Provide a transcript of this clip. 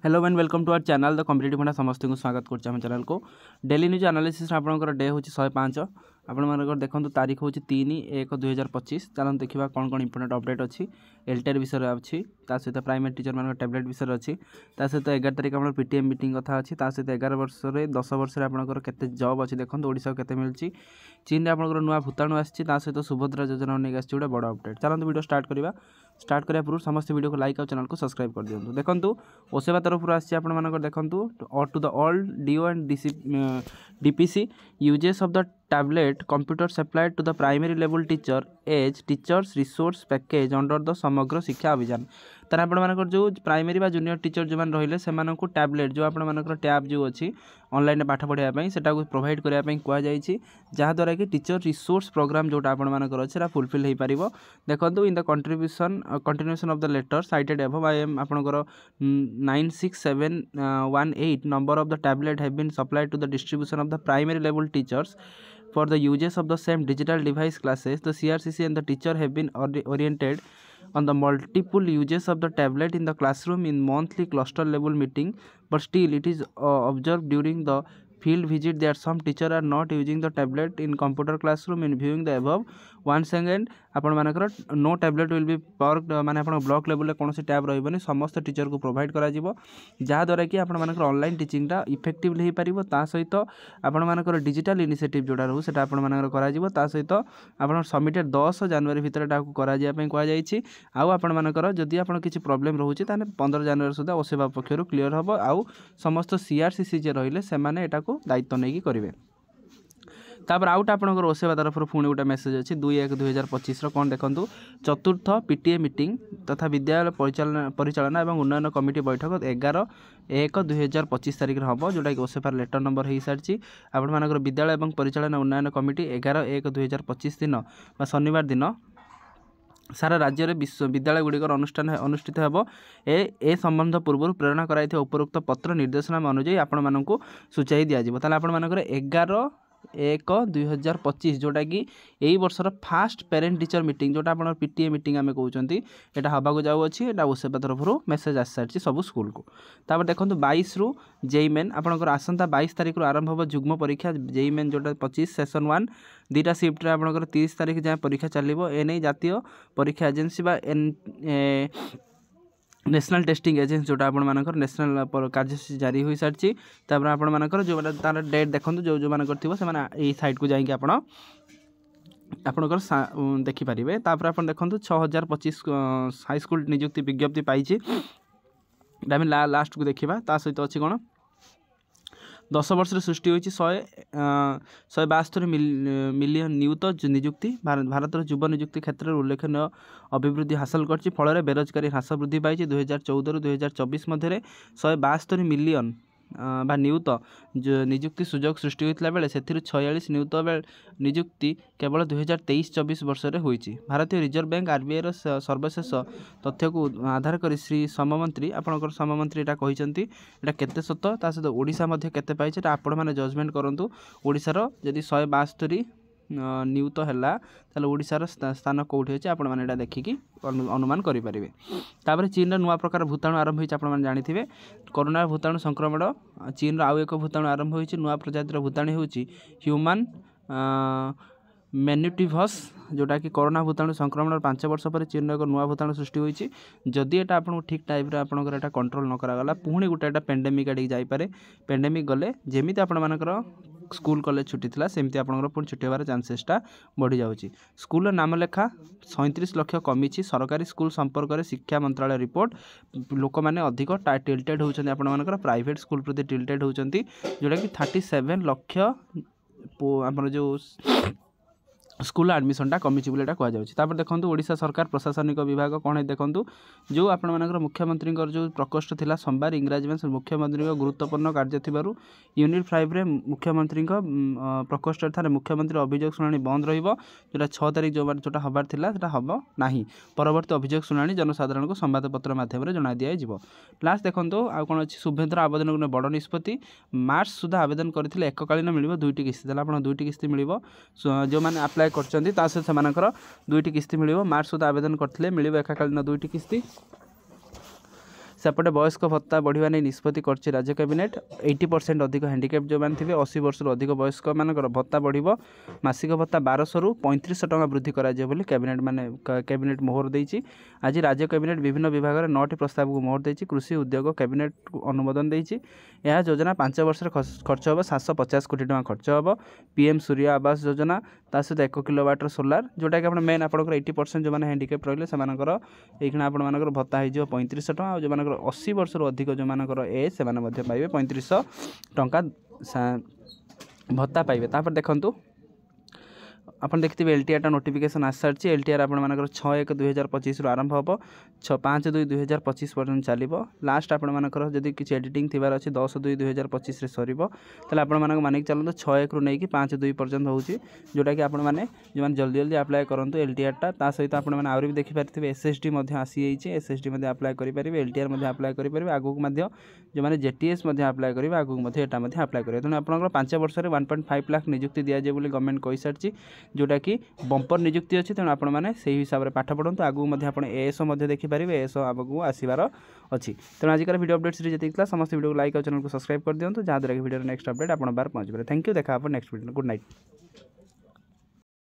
Hello and welcome to our channel the competitive funda समस्त को स्वागत करछे हम चैनल को डेली न्यूज एनालिसिस आपनकर डे होची 105 आपण मानकर देखंतु तारीख होची 3/1/2025 चलन देखिबा कोन कोन इंपोर्टेंट अपडेट अछि एलटेर विषय अछि ता सहित प्राइमरी टीचर मान टैबलेट विषय अछि ता सहित 11 तारिख हमर पीटीएम मीटिंग कथा अछि ता सहित 11 वर्ष रे 10 वर्ष रे आपनकर केते जॉब अछि देखंतु ओडिसा केते मिलछि चीन रे आपनकर नुवा भूताणु आछि ता सहित सुभद्रा योजना नै आछि उडा बड़ अपडेट चलन वीडियो स्टार्ट करिया पूर्व समस्त वीडियो को लाइक और चैनल को सब्सक्राइब कर दियंतु देखंतु ओसेवा तरफ आछि आपण मानकर देखंतु to the all DO and DPC uses of the tablet computers applied to the primary level teacher as teachers resource package under the समग्र शिक्षा अभियान तर आपण मानकर जो प्राइमरी बा जूनियर टीचर जो मान रहिले से मानक टैबलेट जो आपण मानकर टैब जो अछि ऑनलाइन पाठ पढ़िया पई सेटा को प्रोवाइड करिया पई कुआ जाई छी जहा द्वारा कि टीचर रिसोर्स प्रोग्राम जोटा आपण मानकर अछि रा फुलफिल हे परिबो देखंतु in the continuation of the letter cited above I am आपनकर 96718 number of the tablet have been supplied to the distribution of the primary level teachers for the uses of the same digital device classes. The CRCC and the teacher have been oriented on the multiple uses of the tablet in the classroom in monthly cluster level meeting, but still it is observed during the field visit that some teachers are not using the tablet in computer classroom. In viewing the above, once again आपण मानकर no tablet will be work माने आपण block level रे कोनोसी tab रहइबनी समस्त teacher को provide करा जिवो जहा द्वारा कि आपण मानकर ऑनलाइन टीचिंग ता इफेक्टिवली हे परिबो ता सहित आपण मानकर डिजिटल इनिशिएटिव जोडा रहू सेटा आपण मानकर करा जिवो ता सहित आपण सबमिटेड 10 जनवरी भीतर टाको करा जिया पई कोआ जाई छी आउ आपण मानकर जदि आपण किछि प्रॉब्लम रहउची ताने 15 जनवरी सुधा ओसेवा पक्षरु क्लियर हबो आउ समस्त सीआरसीसी जे रहिले से माने एटा को दायित्व नै कि करिवे तापर आउट आपनकर ओसेवा तरफ पुणी गोटे मेसेज अच्छी 2/1/2025 कौन देखूँ चतुर्थ पीटीए मीटिंग तथा विद्यालय परिचालना और उन्नयन कमिटी बैठक 11/1/2025 तारीख हम जोटा कि ओसेवार लेटर नंबर हो सारी आपर विद्यालय और परिचालना उन्नयन कमिटी 11/1/2025 दिन शनिवार दिन सारा राज्य में विद्यालय गुड़िकर अनुष्ठान अनुष्ठित होब ए संबंध पूर्व प्रेरणा कराई उपरोक्त पत्र निर्देशनामा अनुଯାयी आपण मानक सूचाई दिज्व ताले आपण मानकर 11/1/2025 जोटा कि यही वर्षर फास्ट पेरेंट टीचर मीटिंग जोटा आप पीटीए मीटिंग आम कहते हैं हवा को जाऊँगी यहाँ ओसेवा तरफ मेसेज आसी सारी सब स्कूल को तापर देखो 22 रु जेई मेन आपंकर आसंता 22 तारीख आरंभ हो जुग्म परीक्षा जेई मेन जोटा 25 सेसन 1 2टा सिफ्ट आपंकर 30 तारीख जाए परीक्षा चलो एने जातीय परीक्षा एजेन्सी नेशनल टेस्टिंग एजेंसी जोटा आपण मानकर नेशनल कार्यसूची जारी हो सारी आपण मानकर जो तार डेट देखो जो जो मानकर थी से यही साइट को जाइए आपण आपणकर देखिपारे तापर आप देखो 6025 हाईस्कूल नियुक्ति विज्ञप्ति पाई आम लास्ट को देखा ता सहित अच्छी कौन 10 वर्ष सृष्टि होती 172 मिलियन नियुत नियुक्ति भारत युव नियुक्ति क्षेत्र में उल्लेखनीय अभिवृद्धि हासिल कर फल बेरोजगारी ह्रास वृद्धि पाई 2014 ରୁ 2024 मध्य 172 मिलियन बा नियुत नियुक्ति सुजोग सृष्टि होता बेले से 46 नियुत नियुक्ति केवल 2023-24 वर्ष में होती भारतीय रिजर्व बैंक आरबीआई सर्वशेष तथ्य को आधार कर श्री सममंत्री आपंकर सममंत्री यहाँ कहते यहाँ केते सत ता सहित ओडिशा मध्य केते पाई आपण मैंने जजमेंट करूँ ओडिशार जदि 172 नियुत है ताले ओडिशार स्थान कौटी अच्छे आपण मैंने देखिकी अनुमान करेंगे तापर चीन नुआ प्रकार भूताणु आरंभ होती आप जानी कोरोना भूताणु संक्रमण चीन आउ एक भूताणु आरंभ होती नुआ प्रजातिर भूताणु होची ह्यूमन मेन्यूटिभस जोटा कि कोरोना भूताणु संक्रमण 5 वर्ष पर चीन एक नुआ भूताणु सृष्टि होती जदि एटा आपन ठीक टाइप रे आपनकर एटा कंट्रोल न करागला पुणी गोटे एटा पेंडेमिक आड़ी जाइपारे पेंडेमिक गले जेमिति आपण मानकर स्कूल कॉलेज छुट्टी थी सेमती आपंकर पुणी छुट्टी होवार चान्सेसटा बढ़ी जाऊँगी स्कूल नाम लेखा 37 लाख कमी सरकारी स्कूल संपर्क में शिक्षा मंत्रालय रिपोर्ट लोक मैंने अधिक टिल्टेड होती आपर प्राइवेट स्कूल प्रति टिल्टेड होती जोटा कि 37 लाख आप जो स्कूल एडमिशनटा कमी बोले कहुच्छे देखो ओडिशा सरकार प्रशासनिक विभाग कौन है देखो जो आपण मुख्यमंत्री जो प्रकोष्ठ था सोमवार इंग्राजी में मुख्यमंत्री गुरुत्वपूर्ण कार्य थी यूनिट 5 रे मुख्यमंत्री प्रकोष्ठ था मुख्यमंत्री अभियोग शुणाणी बंद रोटा 6 तारीख जोटा हबार था हम ना परवर्ती अभियोग शुणाणी जनसाधारण को संवादपत्र मध्यम जना दिज्व लास्ट देखो आउ कौन अच्छी शुभेन्द्र आवेदन को बड़ निष्पत्ति मार्च सुधा आवेदन करते एककालीन मिल 2टी किस्ती आप 2टी किस्ती मिल जो मैंने आप्लाय करछंती ता से समानकर 2टी किस्ती मिलिबो मार्च सुधा आवेदन करथिले मिलिबो एकाकालीन 2टी किस्ती सेपटे वयस्क भत्ता बढ़िया नहीं निष्पत्ति कर राज्य कैबिनेट 80% अधिक हैंडिकैप जो मैंने थे 80 वर्ष अधिक वयस्क मानकर भत्ता बढ़िबो मासिक भत्ता 1200 रु 3500 टका वृद्धि करा बोली कैबिनेट मोहर देछि। आज राज्य कैबिनेट विभिन्न विभाग में 9टी प्रस्ताव को मोहर देछि। कृषि उद्योग कैबिनेट अनुमोदन देछि। यह योजना 5 वर्ष खर्च हम 750 कोटी टका खर्च हम। पीएम सूर्य आवास योजना ता सहित 1 किलोवाट सोलार जोटा कि मेन आप 80% जो मैंने हैंडिकैप रही से ये आपर भत्ता हो 3500 टका जो 80 वर्ष अधिक जो मानकर एज से पाइबे 3500 टंका भत्ता पाइबे। तापर देखंतु अपन देखते एलटीआर नोटिफिकेशन आस सारी एलटीआर आप 6/1/2025 आरंभ हम 5/2/2025 पर्यटन चलो। लास्ट आपर जदि किसी एडिटिंग थी अच्छी 10/2/2025 सर आप मानिक चलते 6/1 रू नहीं 5/2 पर्यटन हो जोटा कि आपने जो जल्दी जल्दी अप्लाई करूँ एलटीआर टा सहित आपने आउरी भी देखिपारे एसएसडी आसी एसएसडी अप्लाई करेंगे एलटीआर अप्लाई करेंगे आगू जो मैंने जेटीएस अप्लाई करेंगे आगू यहाँ अप्लाई करेंगे तेणु आप 5 वर्ष 1.5 लाख नियुक्ति दिजाए बोली गवर्नमेंट कही सारी जोटा कि बंपर नियुक्ति अच्छी तेणु आप हिसाब से पाठ पढ़ु आगू आप एएसओ देखिपारे एएसओ आगू आसबार अच्छी। तेणु आजिकार वीडियो अपडेट सीरीज जी समस्त वीडियो को लाइक और चैनल को सब्सक्राइब कर दिखाँ जहाँद्वारा कि वीडियो नेक्स्ट अपडेट आप बार पहुँच पाए। थैंक यू देखा नेक्स्ट वीडियो गुड नाइट।